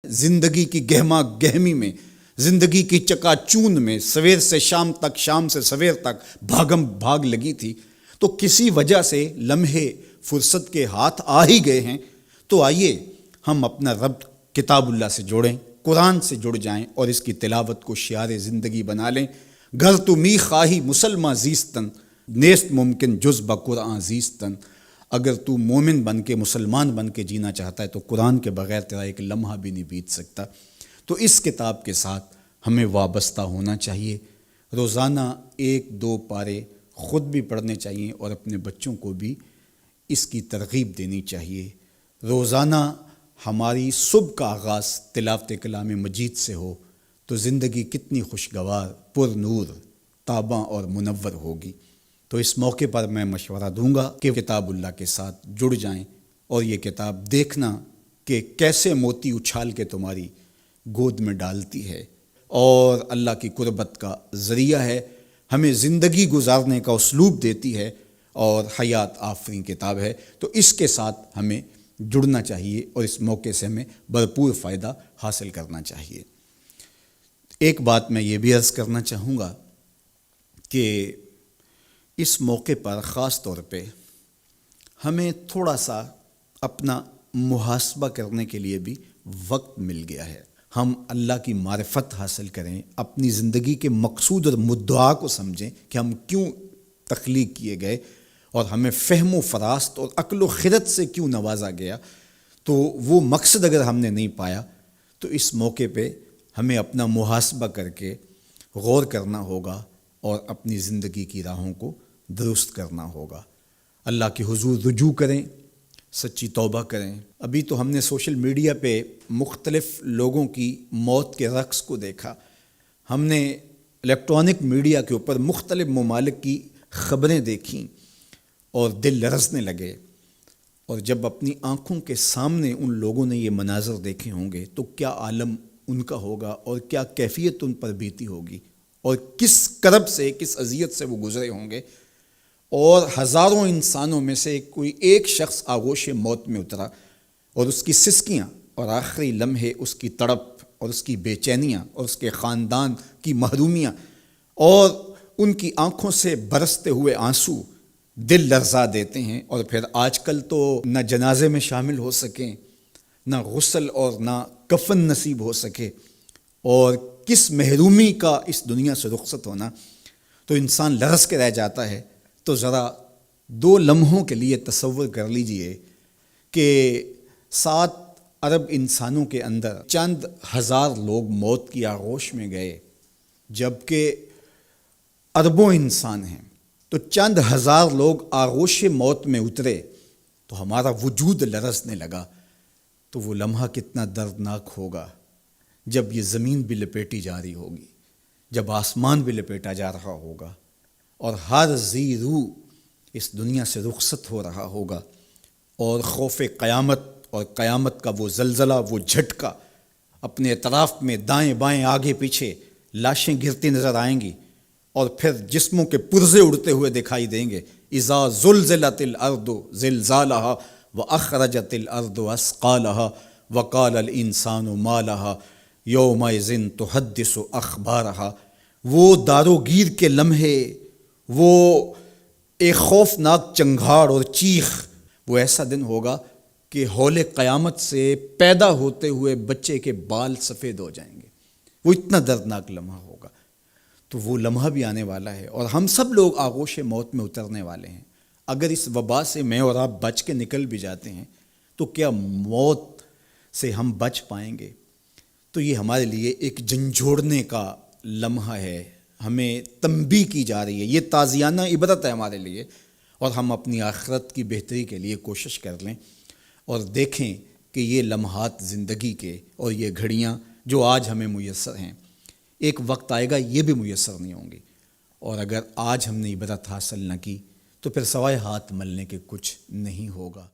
زندگی کی گہما گہمی میں، زندگی کی چکا چون میں سویر سے شام تک، شام سے سویر تک بھاگم بھاگ لگی تھی، تو کسی وجہ سے لمحے فرصت کے ہاتھ آ ہی گئے ہیں، تو آئیے ہم اپنا ربط کتاب اللہ سے جوڑیں، قرآن سے جڑ جائیں اور اس کی تلاوت کو شعار زندگی بنا لیں۔ گر تو می خواہی مسلمہ زیستن، نیست ممکن جز بقرآن زیستن۔ اگر تو مومن بن کے، مسلمان بن کے جینا چاہتا ہے تو قرآن کے بغیر تیرا ایک لمحہ بھی نہیں بیت سکتا۔ تو اس کتاب کے ساتھ ہمیں وابستہ ہونا چاہیے، روزانہ 1-2 پارے خود بھی پڑھنے چاہیے اور اپنے بچوں کو بھی اس کی ترغیب دینی چاہیے۔ روزانہ ہماری صبح کا آغاز تلاوت کلام مجید سے ہو تو زندگی کتنی خوشگوار، پر نور، تاباں اور منور ہوگی۔ تو اس موقع پر میں مشورہ دوں گا کہ کتاب اللہ کے ساتھ جڑ جائیں اور یہ کتاب دیکھنا کہ کیسے موتی اچھال کے تمہاری گود میں ڈالتی ہے اور اللہ کی قربت کا ذریعہ ہے، ہمیں زندگی گزارنے کا اسلوب دیتی ہے اور حیات آفرین کتاب ہے۔ تو اس کے ساتھ ہمیں جڑنا چاہیے اور اس موقع سے ہمیں بھرپور فائدہ حاصل کرنا چاہیے۔ ایک بات میں یہ بھی عرض کرنا چاہوں گا کہ اس موقع پر خاص طور پہ ہمیں تھوڑا سا اپنا محاسبہ کرنے کے لیے بھی وقت مل گیا ہے۔ ہم اللہ کی معرفت حاصل کریں، اپنی زندگی کے مقصود اور مدعا کو سمجھیں کہ ہم کیوں تخلیق کیے گئے اور ہمیں فہم و فراست اور عقل و خرد سے کیوں نوازا گیا۔ تو وہ مقصد اگر ہم نے نہیں پایا تو اس موقع پہ ہمیں اپنا محاسبہ کر کے غور کرنا ہوگا اور اپنی زندگی کی راہوں کو درست کرنا ہوگا۔ اللہ کے حضور رجوع کریں، سچی توبہ کریں۔ ابھی تو ہم نے سوشل میڈیا پہ مختلف لوگوں کی موت کے رقص کو دیکھا، ہم نے الیکٹرانک میڈیا کے اوپر مختلف ممالک کی خبریں دیکھیں اور دل لرزنے لگے، اور جب اپنی آنکھوں کے سامنے ان لوگوں نے یہ مناظر دیکھے ہوں گے تو کیا عالم ان کا ہوگا اور کیا کیفیت ان پر بیتی ہوگی اور کس کرب سے، کس اذیت سے وہ گزرے ہوں گے۔ اور ہزاروں انسانوں میں سے کوئی ایک شخص آغوش موت میں اترا اور اس کی سسکیاں اور آخری لمحے اس کی تڑپ اور اس کی بے چینیاں اور اس کے خاندان کی محرومیاں اور ان کی آنکھوں سے برستے ہوئے آنسو دل لرزا دیتے ہیں۔ اور پھر آج کل تو نہ جنازے میں شامل ہو سکیں، نہ غسل اور نہ کفن نصیب ہو سکے، اور کس محرومی کا اس دنیا سے رخصت ہونا، تو انسان لرز کے رہ جاتا ہے۔ تو ذرا 2 لمحوں کے لیے تصور کر لیجئے کہ 7 ارب انسانوں کے اندر چند ہزار لوگ موت کی آغوش میں گئے، جبکہ اربوں انسان ہیں، تو چند ہزار لوگ آغوش موت میں اترے تو ہمارا وجود لرزنے لگا۔ تو وہ لمحہ کتنا دردناک ہوگا جب یہ زمین بھی لپیٹی جا رہی ہوگی، جب آسمان بھی لپیٹا جا رہا ہوگا اور ہر ذی روح اس دنیا سے رخصت ہو رہا ہوگا، اور خوف قیامت اور قیامت کا وہ زلزلہ، وہ جھٹکا، اپنے اطراف میں دائیں بائیں آگے پیچھے لاشیں گرتی نظر آئیں گی، اور پھر جسموں کے پرزے اڑتے ہوئے دکھائی دیں گے۔ اذا زلزلت الارض زلزالہا واخرجت الارض اثقالہا وقال الانسان ما لہا یومئذ تحدث اخبارہا۔ وہ داروگیر کے لمحے، وہ ایک خوفناک چنگھاڑ اور چیخ، وہ ایسا دن ہوگا کہ ہول قیامت سے پیدا ہوتے ہوئے بچے کے بال سفید ہو جائیں گے۔ وہ اتنا دردناک لمحہ ہوگا۔ تو وہ لمحہ بھی آنے والا ہے اور ہم سب لوگ آغوش موت میں اترنے والے ہیں۔ اگر اس وبا سے میں اور آپ بچ کے نکل بھی جاتے ہیں تو کیا موت سے ہم بچ پائیں گے؟ تو یہ ہمارے لیے ایک جھنجھوڑنے کا لمحہ ہے، ہمیں تنبیہ کی جا رہی ہے، یہ تازیانہ عبرت ہے ہمارے لیے، اور ہم اپنی آخرت کی بہتری کے لیے کوشش کر لیں اور دیکھیں کہ یہ لمحات زندگی کے اور یہ گھڑیاں جو آج ہمیں میسر ہیں، ایک وقت آئے گا یہ بھی میسر نہیں ہوں گی، اور اگر آج ہم نے عبرت حاصل نہ کی تو پھر سوائے ہاتھ ملنے کے کچھ نہیں ہوگا۔